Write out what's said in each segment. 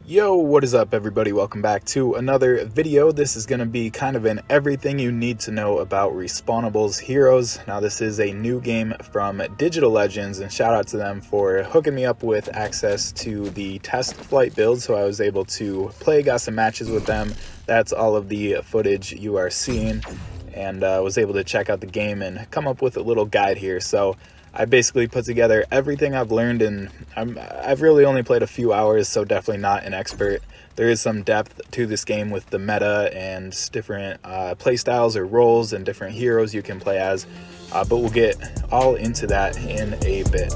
Yo, what is up everybody? Welcome back to another video. This is going to be kind of an everything you need to know about Respawnables Heroes. Now this is a new game from Digital Legends, and shout out to them for hooking me up with access to the test flight build, so I was able to play, got some matches with them. That's all of the footage you are seeing, and was able to check out the game and come up with a little guide here. So I basically put together everything I've learned, and I've really only played a few hours, so definitely not an expert. There is some depth to this game with the meta and different playstyles or roles and different heroes you can play as, but we'll get all into that in a bit.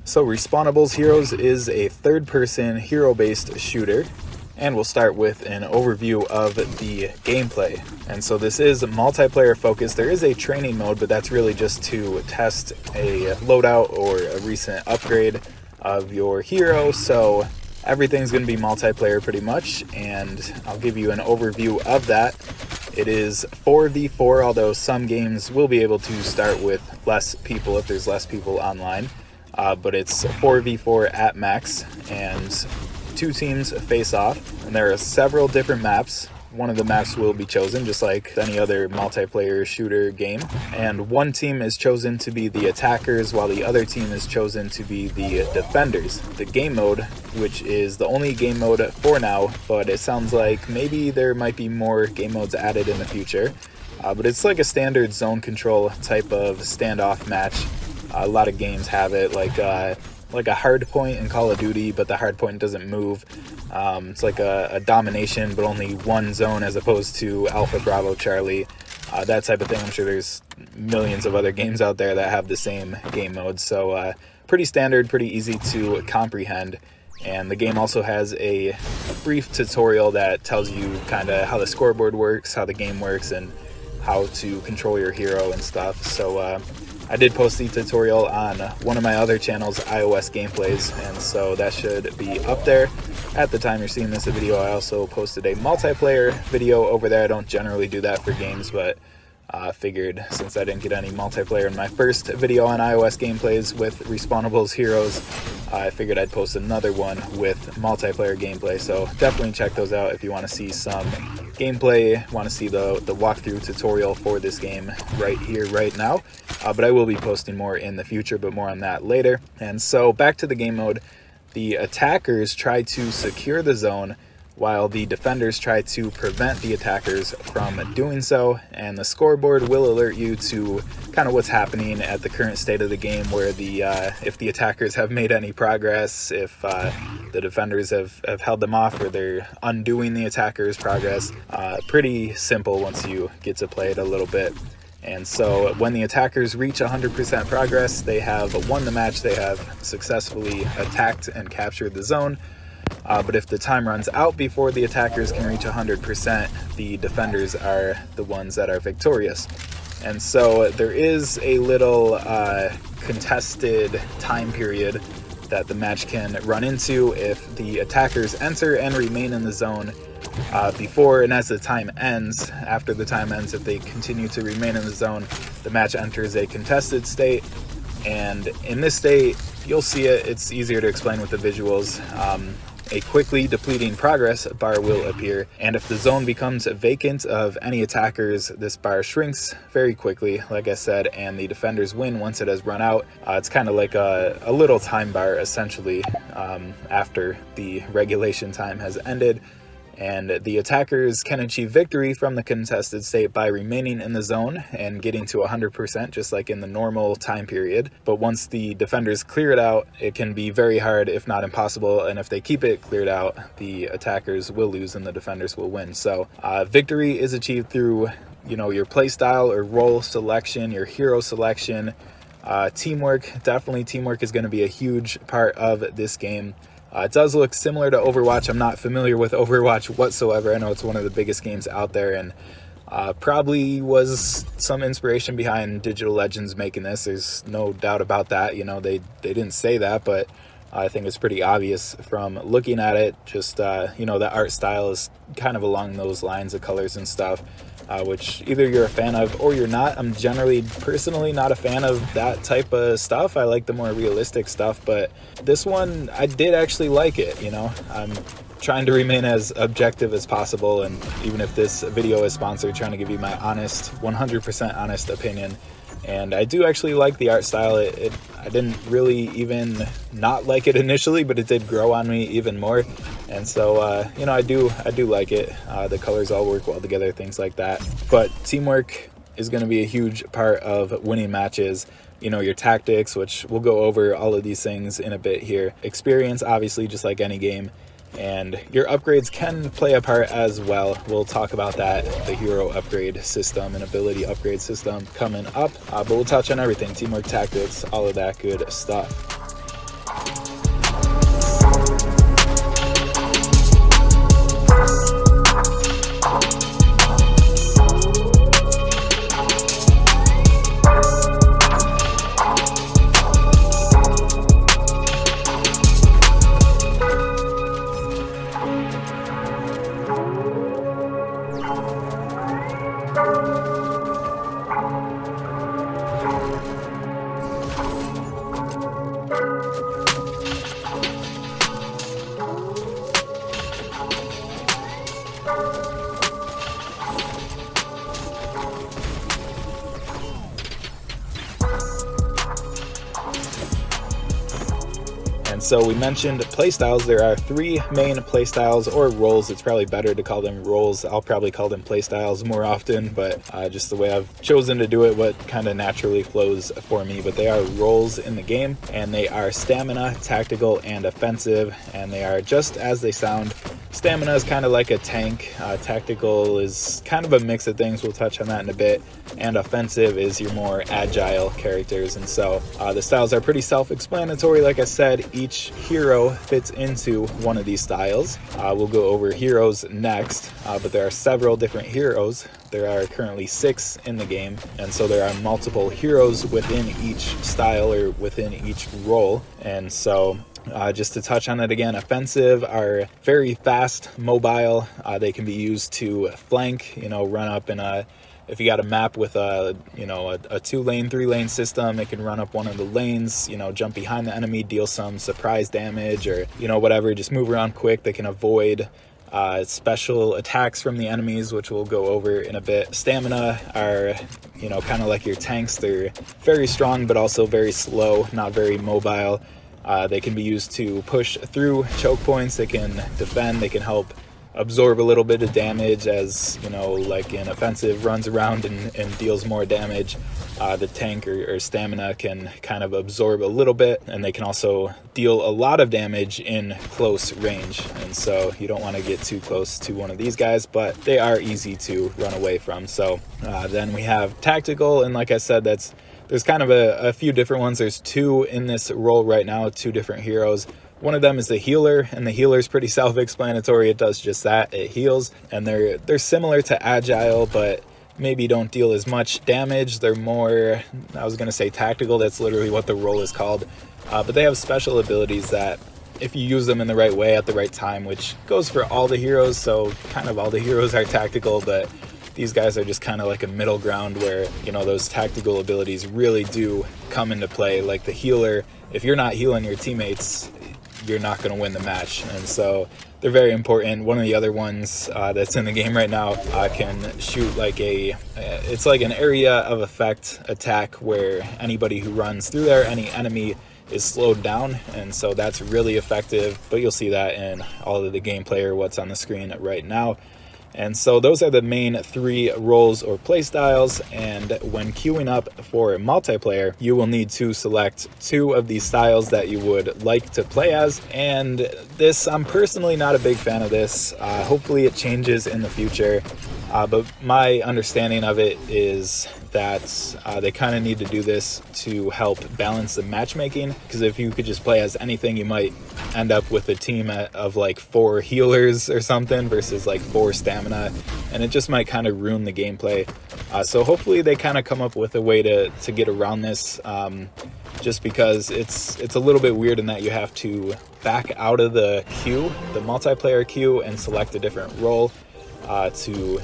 So Respawnables Heroes is a third-person hero-based shooter, and we'll start with an overview of the gameplay. And so this is multiplayer focused. There is a training mode, but that's really just to test a loadout or a recent upgrade of your hero. So everything's going to be multiplayer pretty much, and I'll give you an overview of that. It is 4v4, although some games will be able to start with less people if there's less people online. But it's 4v4 at max, and two teams face off, and there are several different maps. One of the maps will be chosen, just like any other multiplayer shooter game, and one team is chosen to be the attackers, while the other team is chosen to be the defenders. The game mode, which is the only game mode for now, but it sounds like maybe there might be more game modes added in the future, but it's like a standard zone control type of standoff match. A lot of games have it, like a hard point in Call of Duty, but the hard point doesn't move. It's like a domination, but only one zone as opposed to Alpha, Bravo, Charlie, that type of thing. I'm sure there's millions of other games out there that have the same game mode. So pretty standard, pretty easy to comprehend. And the game also has a brief tutorial that tells you kind of how the scoreboard works, how the game works, and how to control your hero and stuff. So I did post the tutorial on one of my other channels, iOS Gameplays, and so that should be up there. At the time you're seeing this video, I also posted a multiplayer video over there. I don't generally do that for games, but figured since I didn't get any multiplayer in my first video on iOS Gameplays with Respawnables Heroes, I figured I'd post another one with multiplayer gameplay. So definitely check those out if you want to see some gameplay, want to see the walkthrough tutorial for this game right here, right now. but I will be posting more in the future, but more on that later. And so back to the game mode, the attackers try to secure the zone while the defenders try to prevent the attackers from doing so, and the scoreboard will alert you to kind of what's happening at the current state of the game, where the if the attackers have made any progress, if the defenders have held them off, or they're undoing the attackers' progress. Pretty simple once you get to play it a little bit. And so when the attackers reach 100% progress, they have won the match, they have successfully attacked and captured the zone. But if the time runs out before the attackers can reach 100%, the defenders are the ones that are victorious. And so there is a little contested time period that the match can run into if the attackers enter and remain in the zone before and as the time ends. After the time ends, if they continue to remain in the zone, the match enters a contested state. And in this state, you'll see it, it's easier to explain with the visuals. A quickly depleting progress bar will appear, and if the zone becomes vacant of any attackers, this bar shrinks very quickly, like I said, and the defenders win once it has run out. It's kind of like a little time bar, essentially, after the regulation time has ended. And the attackers can achieve victory from the contested state by remaining in the zone and getting to 100%, just like in the normal time period. But once the defenders clear it out, it can be very hard, if not impossible. And if they keep it cleared out, the attackers will lose and the defenders will win. So victory is achieved through, your playstyle or role selection, your hero selection, teamwork. Definitely teamwork is going to be a huge part of this game. It does look similar to Overwatch. I'm not familiar with Overwatch whatsoever. I know it's one of the biggest games out there, and probably was some inspiration behind Digital Legends making this. There's no doubt about that. They didn't say that, but I think it's pretty obvious from looking at it. Just, the art style is kind of along those lines of colors and stuff, which either you're a fan of or you're not. I'm generally, personally, not a fan of that type of stuff. I like the more realistic stuff, but this one, I did actually like it. I'm trying to remain as objective as possible, and even if this video is sponsored, trying to give you my honest, 100% honest opinion. And I do actually like the art style. I didn't really even not like it initially, but it did grow on me even more. And so, I do like it. The colors all work well together, things like that. But teamwork is going to be a huge part of winning matches. Your tactics, which we'll go over all of these things in a bit here. Experience, obviously, just like any game. And your upgrades can play a part as well. We'll talk about that, the hero upgrade system and ability upgrade system coming up. But we'll touch on everything, teamwork, tactics, all of that good stuff. So we mentioned playstyles. There are three main playstyles, or roles. It's probably better to call them roles. I'll probably call them playstyles more often, but just the way I've chosen to do it, what kind of naturally flows for me. But they are roles in the game, and they are stamina, tactical, and offensive, and they are just as they sound. Stamina is kind of like a tank. Tactical is kind of a mix of things. We'll touch on that in a bit. And offensive is your more agile characters. And so the styles are pretty self-explanatory. Like I said, each hero fits into one of these styles. We'll go over heroes next, but there are several different heroes. There are currently 6 in the game, and so there are multiple heroes within each style or within each role. And so just to touch on it again, offensive are very fast, mobile. They can be used to flank, run up in if you got a map with a 2-lane, 3-lane system, it can run up one of the lanes, jump behind the enemy, deal some surprise damage or, whatever, just move around quick. They can avoid Special attacks from the enemies, which we'll go over in a bit. Stamina are, kind of like your tanks. They're very strong, but also very slow, not very mobile. They can be used to push through choke points. They can defend. They can help absorb a little bit of damage as, like an offensive runs around and deals more damage. The tank or stamina can kind of absorb a little bit, and they can also deal a lot of damage in close range. And so you don't want to get too close to one of these guys, but they are easy to run away from. So then we have tactical, and like I said, there's kind of a few different ones. There's two in this role right now, two different heroes. One of them is the healer, and the healer is pretty self-explanatory. It does just that. It heals, and they're similar to agile, but maybe don't deal as much damage. They're more, I was going to say tactical. That's literally what the role is called. But they have special abilities that if you use them in the right way at the right time, which goes for all the heroes, so kind of all the heroes are tactical, but these guys are just kind of like a middle ground where, those tactical abilities really do come into play. Like the healer, if you're not healing your teammates, you're not going to win the match. And so they're very important. One of the other ones that's in the game right now can shoot like it's like an area of effect attack where anybody who runs through there, any enemy, is slowed down. And so that's really effective, but you'll see that in all of the gameplay or what's on the screen right now. And so those are the main three roles or play styles, and when queuing up for multiplayer, you will need to select two of these styles that you would like to play as. And this, I'm personally not a big fan of this. Hopefully it changes in the future, but my understanding of it is that they kind of need to do this to help balance the matchmaking, because if you could just play as anything, you might end up with a team of like 4 healers or something versus like 4 stamina, and it just might kind of ruin the gameplay. So hopefully they kind of come up with a way to get around this, just because it's a little bit weird in that you have to back out of the queue, the multiplayer queue, and select a different role to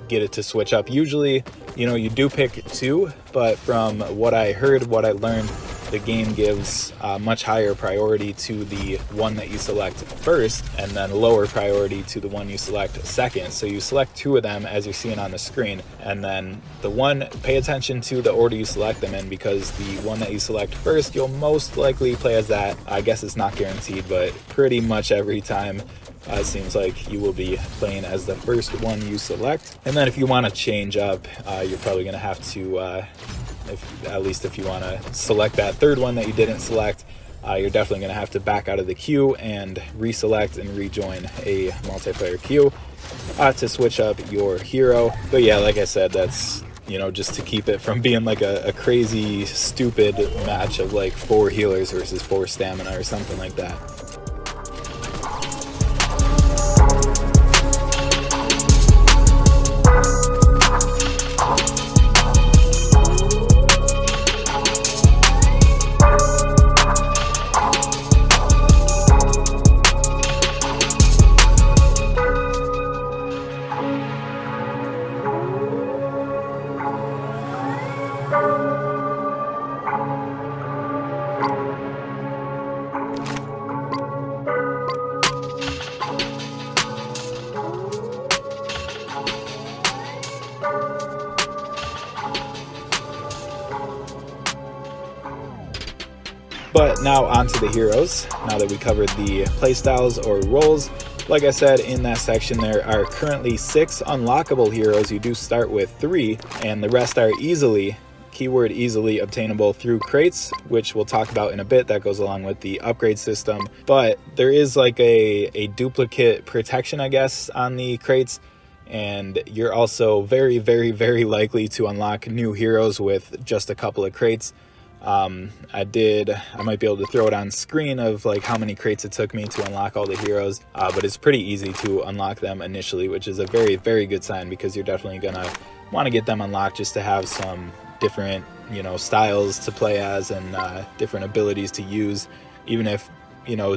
get it to switch up. Usually, you do pick 2, but from what I heard, what I learned, the game gives much higher priority to the one that you select first, and then lower priority to the one you select second. So you select 2 of them as you're seeing on the screen, and then the one, pay attention to the order you select them in, because the one that you select first, you'll most likely play as that. I guess it's not guaranteed, but pretty much every time it seems like you will be playing as the first one you select. And then if you want to change up, you're probably going to have to, at least if you want to select that third one that you didn't select, you're definitely going to have to back out of the queue and reselect and rejoin a multiplayer queue to switch up your hero. But yeah, like I said, that's, just to keep it from being like a crazy, stupid match of like 4 healers versus 4 stamina or something like that. But now onto the heroes. Now that we covered the playstyles or roles, like I said in that section, there are currently 6 unlockable heroes. You do start with 3, and the rest are easily, keyword easily, obtainable through crates, which we'll talk about in a bit. That goes along with the upgrade system. But there is like a duplicate protection, I guess, on the crates. And you're also very, very, very likely to unlock new heroes with just a couple of crates. I might be able to throw it on screen of like how many crates it took me to unlock all the heroes, but it's pretty easy to unlock them initially, which is a very, very good sign, because you're definitely gonna want to get them unlocked just to have some different, styles to play as and different abilities to use. Even if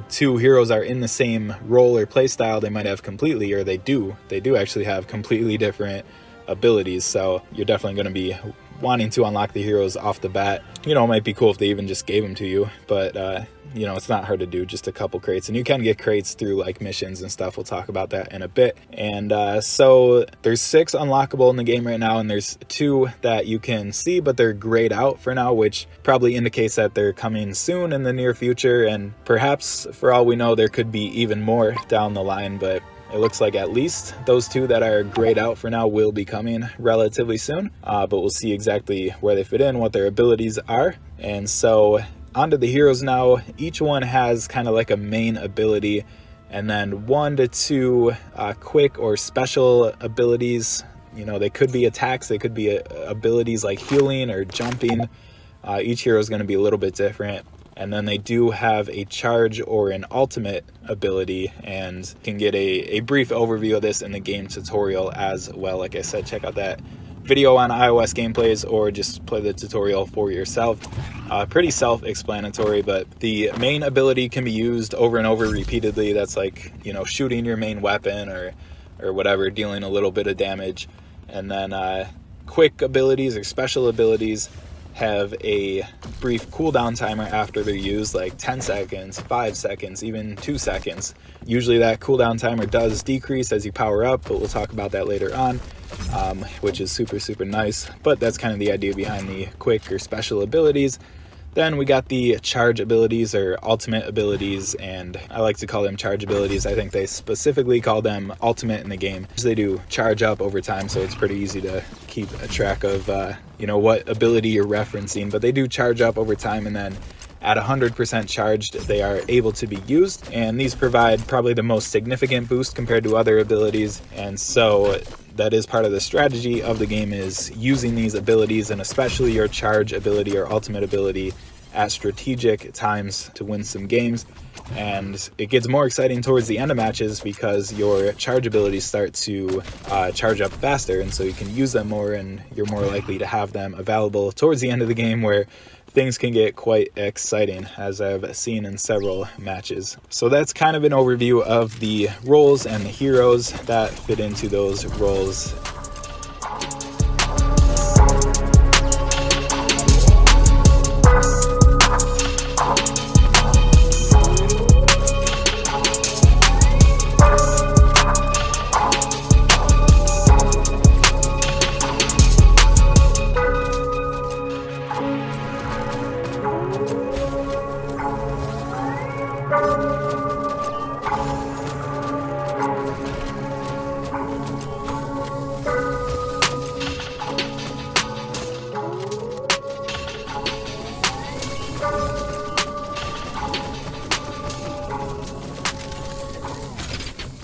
2 heroes are in the same role or play style, they might have completely, or they do actually have completely different abilities. So you're definitely going to be wanting to unlock the heroes off the bat. You know, it might be cool if they even just gave them to you, but you know, it's not hard to do, just a couple crates, and you can get crates through like missions and stuff. We'll talk about that in a bit. And so there's 6 unlockable in the game right now, and there's 2 that you can see, but they're grayed out for now, which probably indicates that they're coming soon in the near future, and perhaps for all we know there could be even more down the line, but it looks like at least those 2 that are grayed out for now will be coming relatively soon, but we'll see exactly where they fit in, what their abilities are. And so onto the heroes now. Each one has kind of like a main ability, and then 1 to 2 quick or special abilities. You know, they could be attacks, they could be abilities like healing or jumping. Each hero is going to be a little bit different. And then they do have a charge or an ultimate ability, and you can get a brief overview of this in the game tutorial as well. Like I said, check out that video on iOS gameplays or just play the tutorial for yourself. Pretty self-explanatory, but the main ability can be used over and over repeatedly. That's like, you know, shooting your main weapon or whatever, dealing a little bit of damage. And then quick abilities or special abilities have a brief cooldown timer after they're used, like 10 seconds, 5 seconds, even 2 seconds. Usually that cooldown timer does decrease as you power up, but we'll talk about that later on, which is super nice. But that's kind of the idea behind the quick or special abilities. Then we got the charge abilities or ultimate abilities, and I like to call them charge abilities. I think they specifically call them ultimate in the game. They do charge up over time, so it's pretty easy to keep a track of you know, what ability you're referencing, but they do charge up over time, and then at 100% charged they are able to be used, and these provide probably the most significant boost compared to other abilities. And so that is part of the strategy of the game, is using these abilities, and especially your charge ability or ultimate ability, at strategic times to win some games. And it gets more exciting towards the end of matches because your charge abilities start to charge up faster, and so you can use them more, and you're more likely to have them available towards the end of the game, where things can get quite exciting, as I've seen in several matches. So that's kind of an overview of the roles and the heroes that fit into those roles.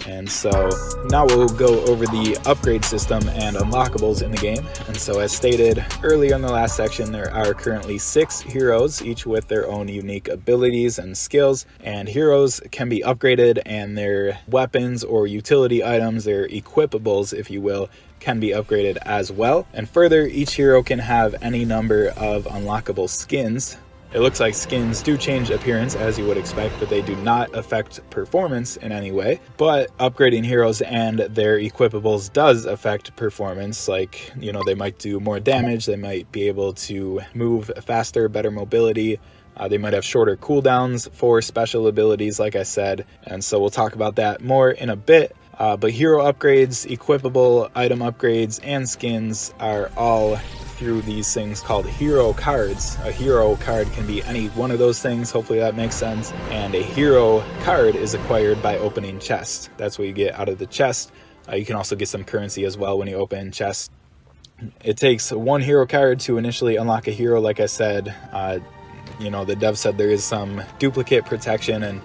And so now we'll go over the upgrade system and unlockables in the game. And so as stated earlier in the last section, there are currently 6 heroes, each with their own unique abilities and skills. And heroes can be upgraded, and their weapons or utility items, their equipables, if you will, can be upgraded as well. And further, each hero can have any number of unlockable skins. It looks like skins do change appearance, as you would expect, but they do not affect performance in any way. But upgrading heroes and their equipables does affect performance. Like, you know, they might do more damage, they might be able to move faster, better mobility. They might have shorter cooldowns for special abilities, like I said. And so we'll talk about that more in a bit. But hero upgrades, equipable item upgrades, and skins are all through these things called hero cards. A hero card can be any one of those things, hopefully that makes sense. And a hero card is acquired by opening chests. That's what you get out of the chest. You can also get some currency as well when you open chests. It takes 1 hero card to initially unlock a hero. Like I said, you know, the dev said there is some duplicate protection, and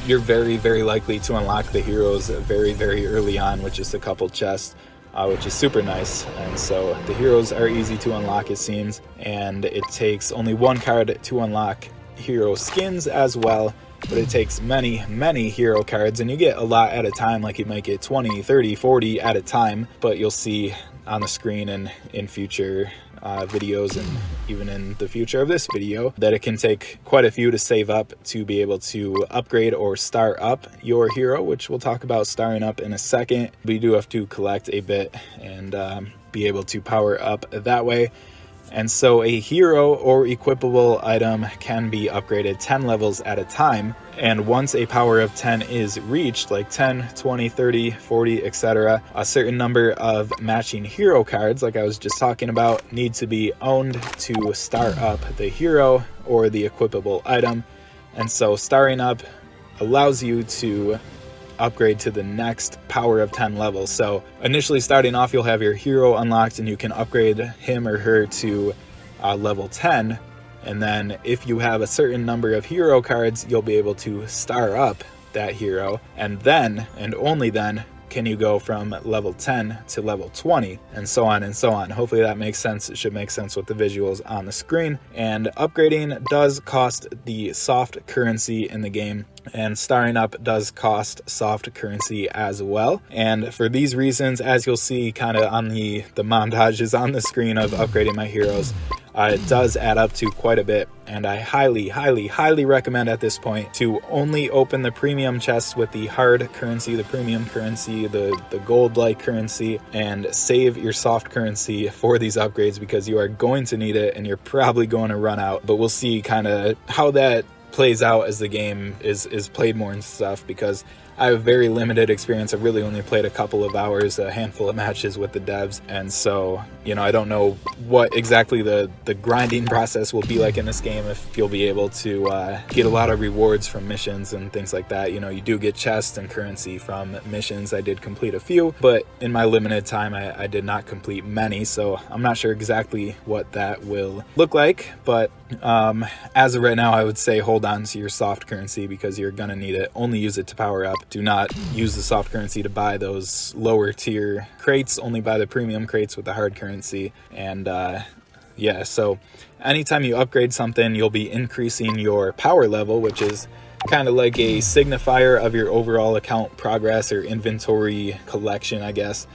you're very likely to unlock the heroes very early on with just a couple chests, which is super nice. And so the heroes are easy to unlock, it seems, and it takes only 1 card to unlock hero skins as well, but it takes many hero cards, and you get a lot at a time. Like you might get 20, 30, 40 at a time, but you'll see on the screen and in future videos, and even in the future of this video, that it can take quite a few to save up to be able to upgrade or star up your hero, which we'll talk about starring up in a second. But you do have to collect a bit and be able to power up that way. And so a hero or equipable item can be upgraded 10 levels at a time. And once a power of 10 is reached, like 10, 20, 30, 40, etc., a certain number of matching hero cards, like I was just talking about, need to be owned to star up the hero or the equipable item. And so starring up allows you to upgrade to the next power of 10 levels. So initially starting off, you'll have your hero unlocked and you can upgrade him or her to level 10. And then if you have a certain number of hero cards, you'll be able to star up that hero. And then, and only then, can you go from level 10 to level 20, and so on and so on. Hopefully that makes sense. It should make sense with the visuals on the screen. And upgrading does cost the soft currency in the game, and starring up does cost soft currency as well. And for these reasons, as you'll see kind of on the montages on the screen of upgrading my heroes, it does add up to quite a bit, and I highly recommend at this point to only open the premium chests with the hard currency, the premium currency, the gold-like currency, and save your soft currency for these upgrades, because you are going to need it and you're probably going to run out. But we'll see kind of how that plays out as the game is played more and stuff, because I have very limited experience. I've really only played a couple of hours, a handful of matches with the devs, and so, you know, I don't know what exactly the grinding process will be like in this game, if you'll be able to get a lot of rewards from missions and things like that. You know, you do get chests and currency from missions. I did complete a few, but in my limited time I did not complete many, so I'm not sure exactly what that will look like. But as of right now, I would say hold on to your soft currency, because you're gonna need it. Only use it to power up. Do not use the soft currency to buy those lower tier crates. Only buy the premium crates with the hard currency. And yeah, so anytime you upgrade something, you'll be increasing your power level, which is kind of like a signifier of your overall account progress or inventory collection, I guess.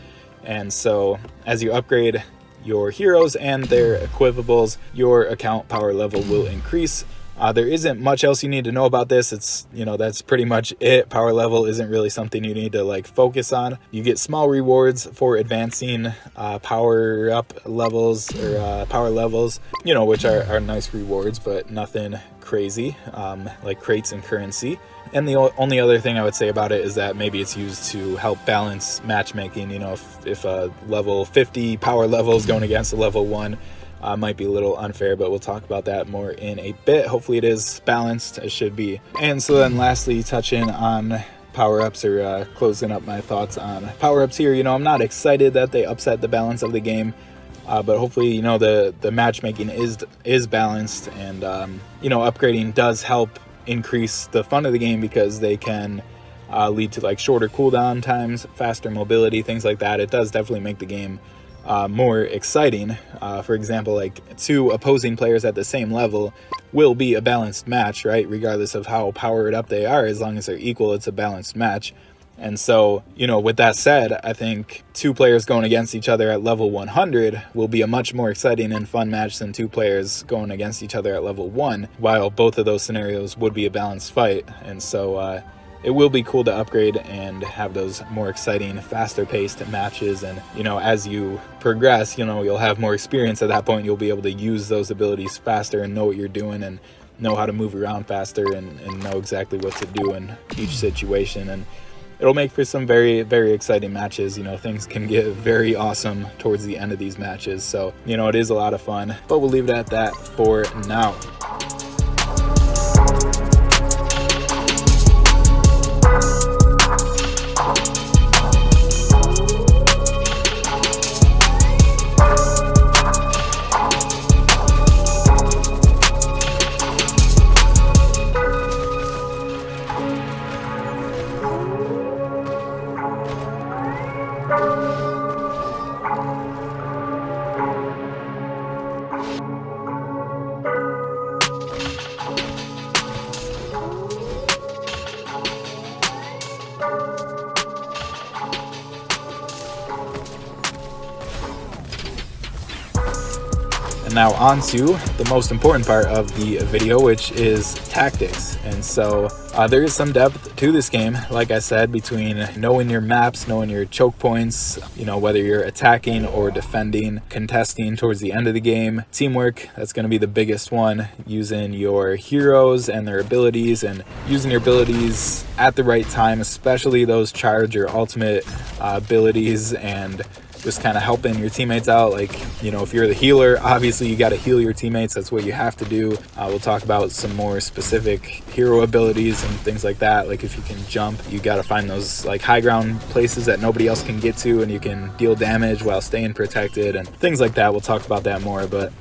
And so as you upgrade your heroes and their equipables, your account power level will increase. There isn't much else you need to know about this. It's, you know, that's pretty much it. Power level isn't really something you need to like focus on. You get small rewards for advancing power up levels or power levels, you know, which are nice rewards, but nothing crazy, like crates and currency. And the only other thing I would say about it is that maybe it's used to help balance matchmaking. You know, if a level 50 power level is going against a level 1, might be a little unfair, but we'll talk about that more in a bit. Hopefully it is balanced. It should be. And so then lastly, touching on power-ups, or closing up my thoughts on power-ups here. You know, I'm not excited that they upset the balance of the game, but hopefully, you know, the matchmaking is balanced, and you know, upgrading does help increase the fun of the game, because they can lead to like shorter cooldown times, faster mobility, things like that. It does definitely make the game more exciting. For example, like 2 opposing players at the same level will be a balanced match, right? Regardless of how powered up they are, as long as they're equal, it's a balanced match. And so, you know, with that said, I think 2 players going against each other at level 100 will be a much more exciting and fun match than 2 players going against each other at level 1, while both of those scenarios would be a balanced fight. And so it will be cool to upgrade and have those more exciting, faster paced matches. And, you know, as you progress, you know, you'll have more experience at that point. You'll be able to use those abilities faster and know what you're doing, and know how to move around faster, and know exactly what to do in each situation. And it'll make for some very, very exciting matches. You know, things can get very awesome towards the end of these matches. So, you know, it is a lot of fun, but we'll leave it at that for now. And now on to the most important part of the video, which is tactics. And so There is some depth to this game, like I said, between knowing your maps, knowing your choke points, you know, whether you're attacking or defending, contesting towards the end of the game. Teamwork, that's going to be the biggest one, using your heroes and their abilities, and using your abilities at the right time, especially those charge or ultimate abilities, and just kind of helping your teammates out. Like, you know, if you're the healer, obviously you got to heal your teammates. That's what you have to do. We'll talk about some more specific hero abilities and things like that. Like if you can jump, you got to find those like high ground places that nobody else can get to, and you can deal damage while staying protected and things like that. We'll talk about that more, but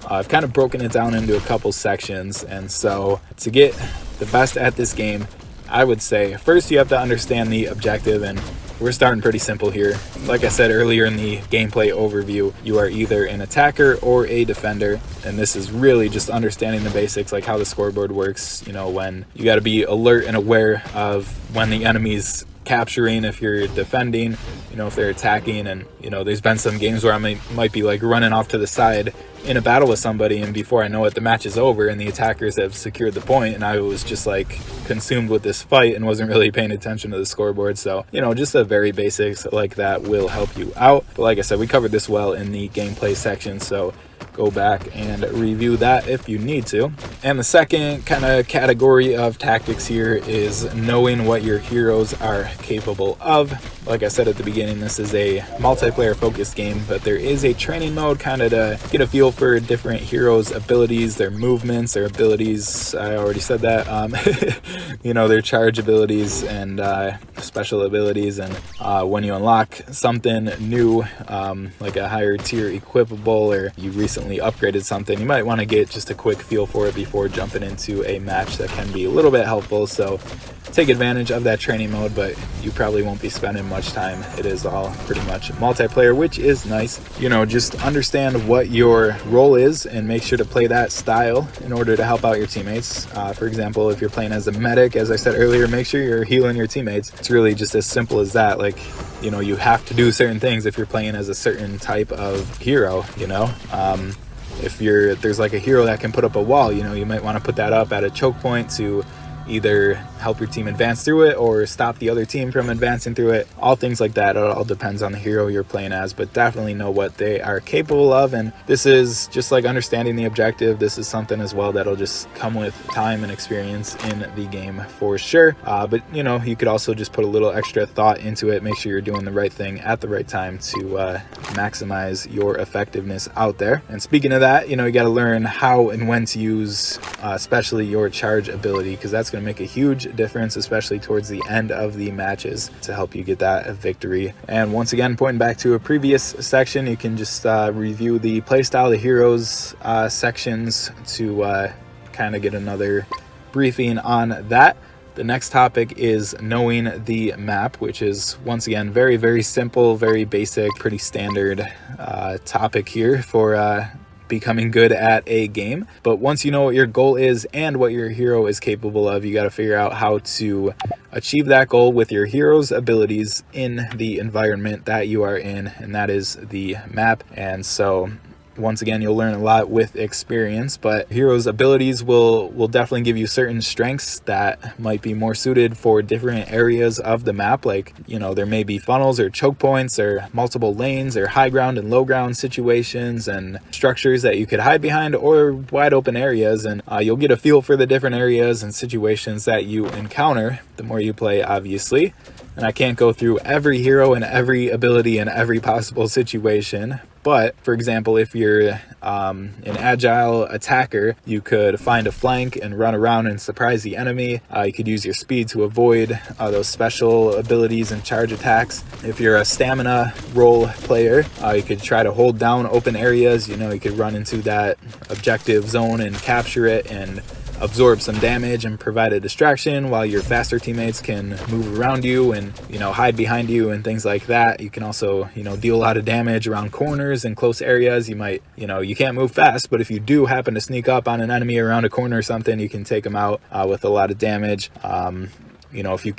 I've kind of broken it down into a couple sections. And so to get the best at this game, I would say first you have to understand the objective, and we're starting pretty simple here. Like I said earlier in the gameplay overview, you are either an attacker or a defender, and this is really just understanding the basics, like how the scoreboard works. You know, when you got to be alert and aware of when the enemy's capturing, if you're defending, you know, if they're attacking. And you know, there's been some games where I might be like running off to the side in a battle with somebody, and before I know it, the match is over and the attackers have secured the point, and I was just like consumed with this fight and wasn't really paying attention to the scoreboard. So, you know, just the very basics like that will help you out. But like I said, we covered this well in the gameplay section, so go back and review that if you need to. And the second kind of category of tactics here is knowing what your heroes are capable of. Like I said at the beginning, this is a multiplayer focused game, but there is a training mode kind of to get a feel for different heroes' abilities, their movements, their abilities. I already said that. You know, their charge abilities and special abilities. And when you unlock something new, like a higher tier equipable, or you recently upgraded something, you might want to get just a quick feel for it before jumping into a match. That can be a little bit helpful, so take advantage of that training mode, but you probably won't be spending much time. It is all pretty much multiplayer, which is nice. You know, just understand what your role is and make sure to play that style in order to help out your teammates. For example, if you're playing as a medic, as I said earlier, make sure you're healing your teammates. It's really just as simple as that. Like, you know, you have to do certain things if you're playing as a certain type of hero, you know. If there's like a hero that can put up a wall, you know, you might want to put that up at a choke point to either help your team advance through it or stop the other team from advancing through it. All things like that. It all depends on the hero you're playing as, but definitely know what they are capable of. And this is just like understanding the objective. This is something as well that'll just come with time and experience in the game for sure. But you know, you could also just put a little extra thought into it. Make sure you're doing the right thing at the right time to maximize your effectiveness out there. And speaking of that, you know, you got to learn how and when to use especially your charge ability, because that's going to make a huge difference, especially towards the end of the matches, to help you get that victory. And once again, pointing back to a previous section, you can just review the playstyle, the heroes sections to kind of get another briefing on that. The next topic is knowing the map, which is once again very, very simple, very basic, pretty standard topic here for becoming good at a game. But once you know what your goal is and what your hero is capable of, you got to figure out how to achieve that goal with your hero's abilities in the environment that you are in, and that is the map. And so once again, you'll learn a lot with experience, but heroes' abilities will definitely give you certain strengths that might be more suited for different areas of the map. Like, you know, there may be funnels or choke points or multiple lanes or high ground and low ground situations and structures that you could hide behind, or wide open areas. And you'll get a feel for the different areas and situations that you encounter the more you play, obviously. And I can't go through every hero and every ability in every possible situation. But for example, if you're an agile attacker, you could find a flank and run around and surprise the enemy. You could use your speed to avoid those special abilities and charge attacks. If you're a stamina role player, you could try to hold down open areas. You know, you could run into that objective zone and capture it and absorb some damage and provide a distraction, while your faster teammates can move around you and, you know, hide behind you and things like that. You can also, you know, deal a lot of damage around corners and close areas. You might, you know, you can't move fast, but if you do happen to sneak up on an enemy around a corner or something, you can take them out with a lot of damage. You know, if you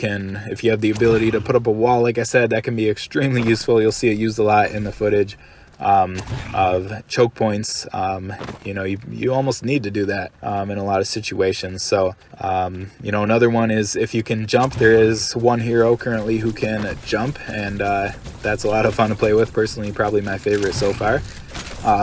have the ability to put up a wall, like I said, that can be extremely useful. You'll see it used a lot in the footage. of choke points. You know, you almost need to do that in a lot of situations. So you know, another one is if you can jump. There is one hero currently who can jump, and that's a lot of fun to play with. Personally, probably my favorite so far.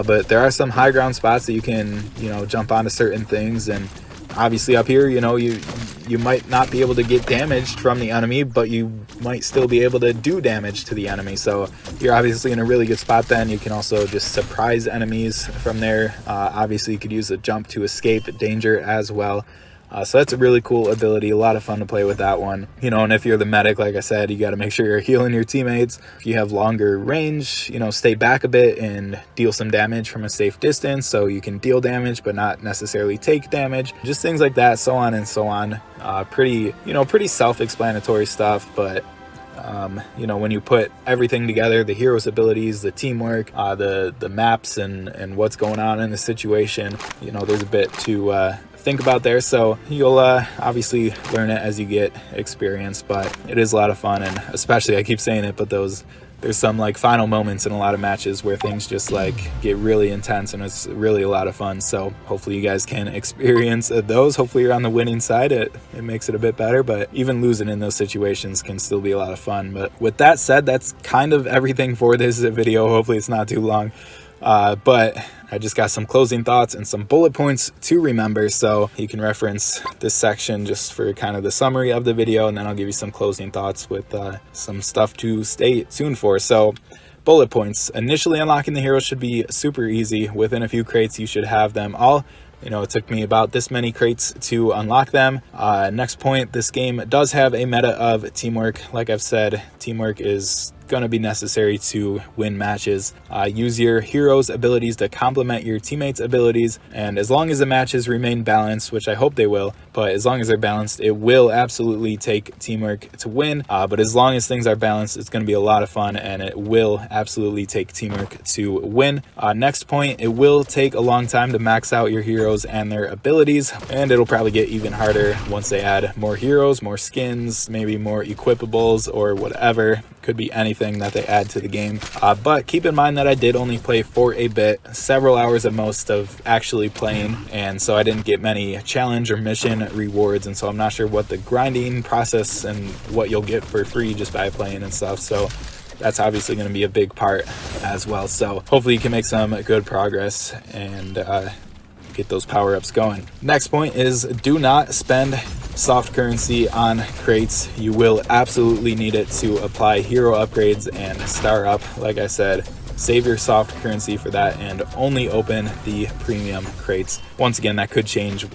But there are some high ground spots that you can, you know, jump onto certain things, and obviously up here, you know, you might not be able to get damaged from the enemy, but you might still be able to do damage to the enemy. So you're obviously in a really good spot then. You can also just surprise enemies from there. Obviously you could use a jump to escape danger as well. So that's a really cool ability, a lot of fun to play with that one. You know, and if you're the medic, like I said, you got to make sure you're healing your teammates. If you have longer range, you know, stay back a bit and deal some damage from a safe distance, so you can deal damage but not necessarily take damage. Just things like that, so on and so on. Pretty self-explanatory stuff, but you know, when you put everything together, the hero's abilities, the teamwork, the maps, and what's going on in the situation, you know, there's a bit to think about there. So you'll obviously learn it as you get experience, but it is a lot of fun. And especially, I keep saying it, but there's some like final moments in a lot of matches where things just like get really intense, and it's really a lot of fun. So hopefully you guys can experience those. Hopefully you're on the winning side. It makes it a bit better, but even losing in those situations can still be a lot of fun. But with that said, that's kind of everything for this video. Hopefully it's not too long, but I just got some closing thoughts and some bullet points to remember, so you can reference this section just for kind of the summary of the video, and then I'll give you some closing thoughts with some stuff to stay tuned for. So bullet points: initially unlocking the heroes should be super easy. Within a few crates you should have them all. You know, it took me about this many crates to unlock them. Next point, this game does have a meta of teamwork. Like I've said, teamwork is going to be necessary to win matches. Use your hero's abilities to complement your teammates' abilities, and as long as the matches remain balanced, which I hope they will, but as long as they're balanced, it will absolutely take teamwork to win. But as long as things are balanced, it's going to be a lot of fun, and it will absolutely take teamwork to win. Next point, it will take a long time to max out your heroes and their abilities, and it'll probably get even harder once they add more heroes, more skins, maybe more equipables or whatever. Could be anything that they add to the game. But keep in mind that I did only play for a bit, several hours at most of actually playing, and so I didn't get many challenge or mission rewards, and so I'm not sure what the grinding process and what you'll get for free just by playing and stuff. So that's obviously going to be a big part as well. So hopefully you can make some good progress and get those power-ups going. Next point is do not spend soft currency on crates. You will absolutely need it to apply hero upgrades and star up. Like I said, save your soft currency for that and only open the premium crates. Once again, that could change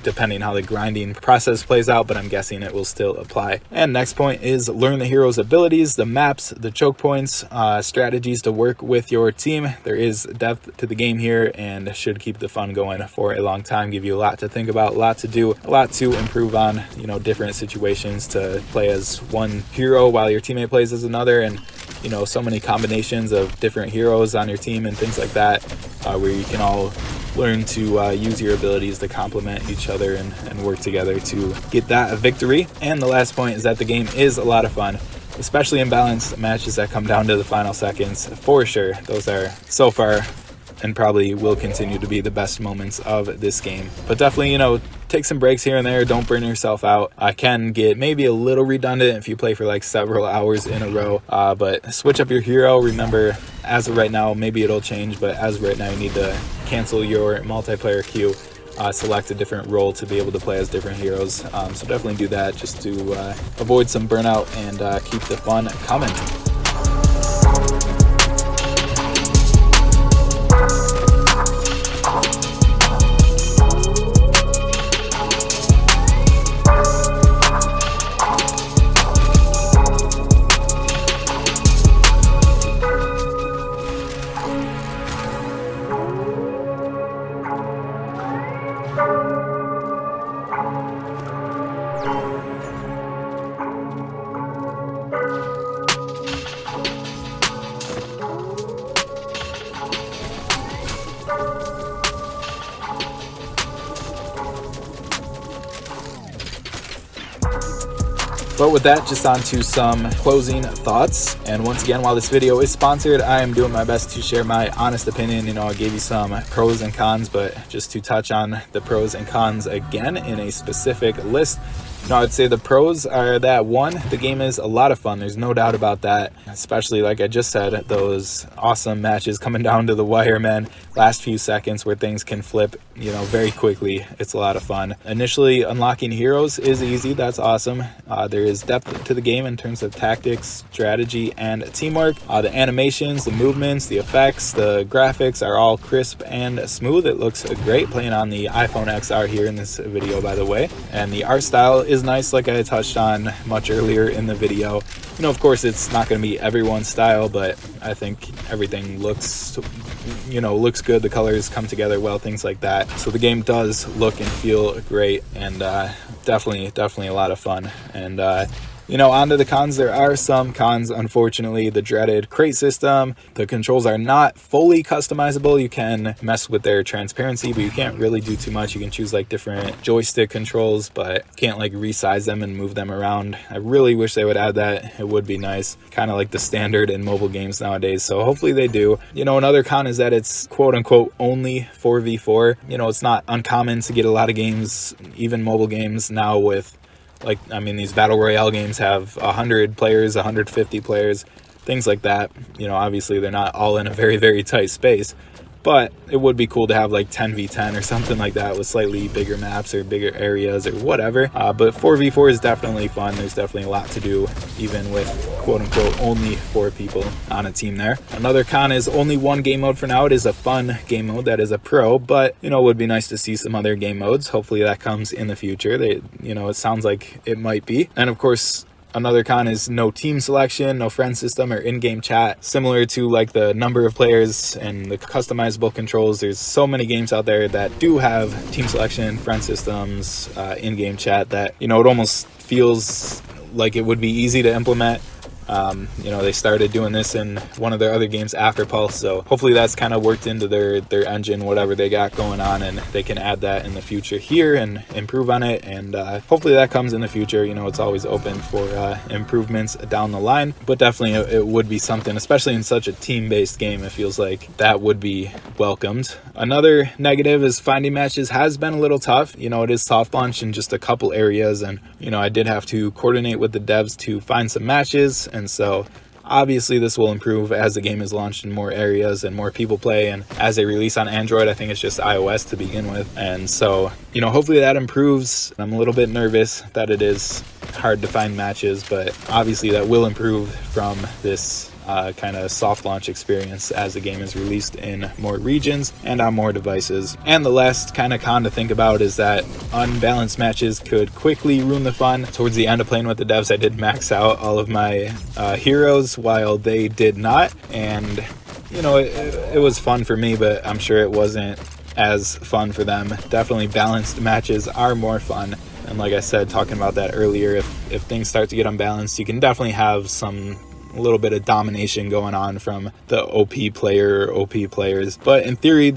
depending how the grinding process plays out, but I'm guessing it will still apply. And next point is learn the hero's abilities, the maps, the choke points, strategies to work with your team. There is depth to the game here and should keep the fun going for a long time, give you a lot to think about, a lot to do, a lot to improve on, you know, different situations to play as one hero while your teammate plays as another, and you know, so many combinations of different heroes on your team and things like that, where you can all learn to use your abilities to complement each other and work together to get that a victory. And the last point is that the game is a lot of fun, especially in balanced matches that come down to the final seconds. For sure, those are so far and probably will continue to be the best moments of this game. But definitely, you know, take some breaks here and there. Don't burn yourself out. I can get maybe a little redundant if you play for like several hours in a row, but switch up your hero. Remember, as of right now, maybe it'll change, but as of right now, you need to cancel your multiplayer queue, select a different role to be able to play as different heroes. So definitely do that just to avoid some burnout and keep the fun coming. But with that, just on to some closing thoughts. And once again, while this video is sponsored, I am doing my best to share my honest opinion. You know, I gave you some pros and cons, but just to touch on the pros and cons again in a specific list. No, I'd say the pros are that, one, the game is a lot of fun. There's no doubt about that, especially like I just said, those awesome matches coming down to the wire, man. Last few seconds where things can flip, you know, very quickly. It's a lot of fun. Initially, unlocking heroes is easy. That's awesome. There is depth to the game in terms of tactics, strategy, and teamwork. The animations, the movements, the effects, the graphics are all crisp and smooth. It looks great playing on the iPhone XR here in this video, by the way. And the art style is nice, like I touched on much earlier in the video. You know, of course, it's not going to be everyone's style, but I think everything looks, you know, looks good. The colors come together well, things like that. So the game does look and feel great, and definitely a lot of fun. And you know, onto the cons. There are some cons, unfortunately. The dreaded crate system. The controls are not fully customizable. You can mess with their transparency, but you can't really do too much. You can choose like different joystick controls, but can't like resize them and move them around. I really wish they would add that. It would be nice. Kind of like the standard in mobile games nowadays. So hopefully they do. You know, another con is that it's quote unquote only 4v4. You know, it's not uncommon to get a lot of games, even mobile games now with, like, I mean, these battle royale games have 100 players, 150 players, things like that. You know, obviously they're not all in a very tight space, but it would be cool to have like 10v10 or something like that with slightly bigger maps or bigger areas or whatever. But 4v4 is definitely fun. There's definitely a lot to do, even with quote unquote only 4 people on a team there. Another con is only one game mode for now. It is a fun game mode that is a pro, but you know, it would be nice to see some other game modes. Hopefully that comes in the future. You know, it sounds like it might be. And of course, another con is no team selection, no friend system or in-game chat. Similar to like the number of players and the customizable controls, there's so many games out there that do have team selection, friend systems, in-game chat that, you know, it almost feels like it would be easy to implement. You know, they started doing this in one of their other games after Pulse, so hopefully that's kind of worked into their engine, whatever they got going on, and they can add that in the future here and improve on it. And hopefully that comes in the future. You know, it's always open for improvements down the line, but definitely it would be something, especially in such a team-based game. It feels like that would be welcomed. Another negative is finding matches has been a little tough. You know, it is soft launch in just a couple areas, and you know, I did have to coordinate with the devs to find some matches. And so obviously this will improve as the game is launched in more areas and more people play, and as they release on Android. I think it's just iOS to begin with, and so, you know, hopefully that improves. I'm a little bit nervous that it is hard to find matches, but obviously that will improve from this kind of soft launch experience as the game is released in more regions and on more devices. And the last kind of con to think about is that unbalanced matches could quickly ruin the fun. Towards the end of playing with the devs, I did max out all of my heroes while they did not, and you know, it was fun for me, but I'm sure it wasn't as fun for them. Definitely balanced matches are more fun. And like I said, talking about that earlier, if things start to get unbalanced, you can definitely have a little bit of domination going on from the OP player or OP players. But in theory,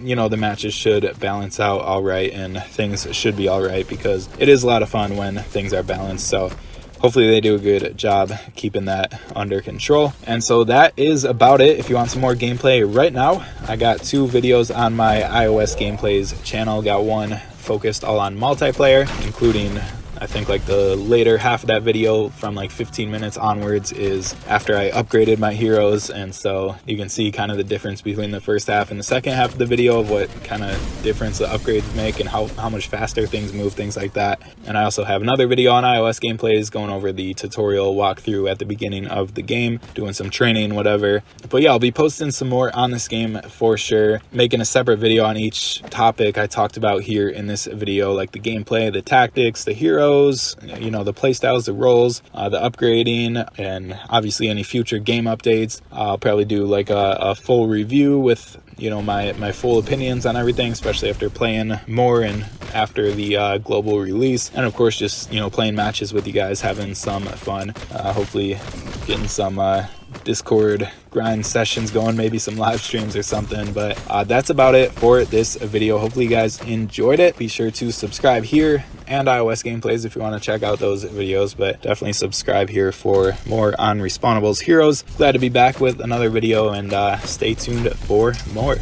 you know, the matches should balance out all right, and things should be all right, because it is a lot of fun when things are balanced. So hopefully they do a good job keeping that under control. And so that is about it. If you want some more gameplay right now, I got 2 videos on my iOS gameplays channel. Got one focused all on multiplayer, including, I think, like the later half of that video from like 15 minutes onwards is after I upgraded my heroes. And so you can see kind of the difference between the first half and the second half of the video of what kind of difference the upgrades make and how much faster things move, things like that. And I also have another video on iOS gameplays going over the tutorial walkthrough at the beginning of the game, doing some training, whatever. But yeah, I'll be posting some more on this game for sure, making a separate video on each topic I talked about here in this video, like the gameplay, the tactics, the heroes, you know, the playstyles, the roles, the upgrading, and obviously any future game updates. I'll probably do like a full review with, you know, my full opinions on everything, especially after playing more and after the global release. And of course, just, you know, playing matches with you guys, having some fun, hopefully getting some Discord grind sessions going, maybe some live streams or something. But that's about it for this video. Hopefully you guys enjoyed it. Be sure to subscribe here and iOS gameplays if you want to check out those videos, but definitely subscribe here for more on Respawnables Heroes. Glad to be back with another video, and stay tuned for more.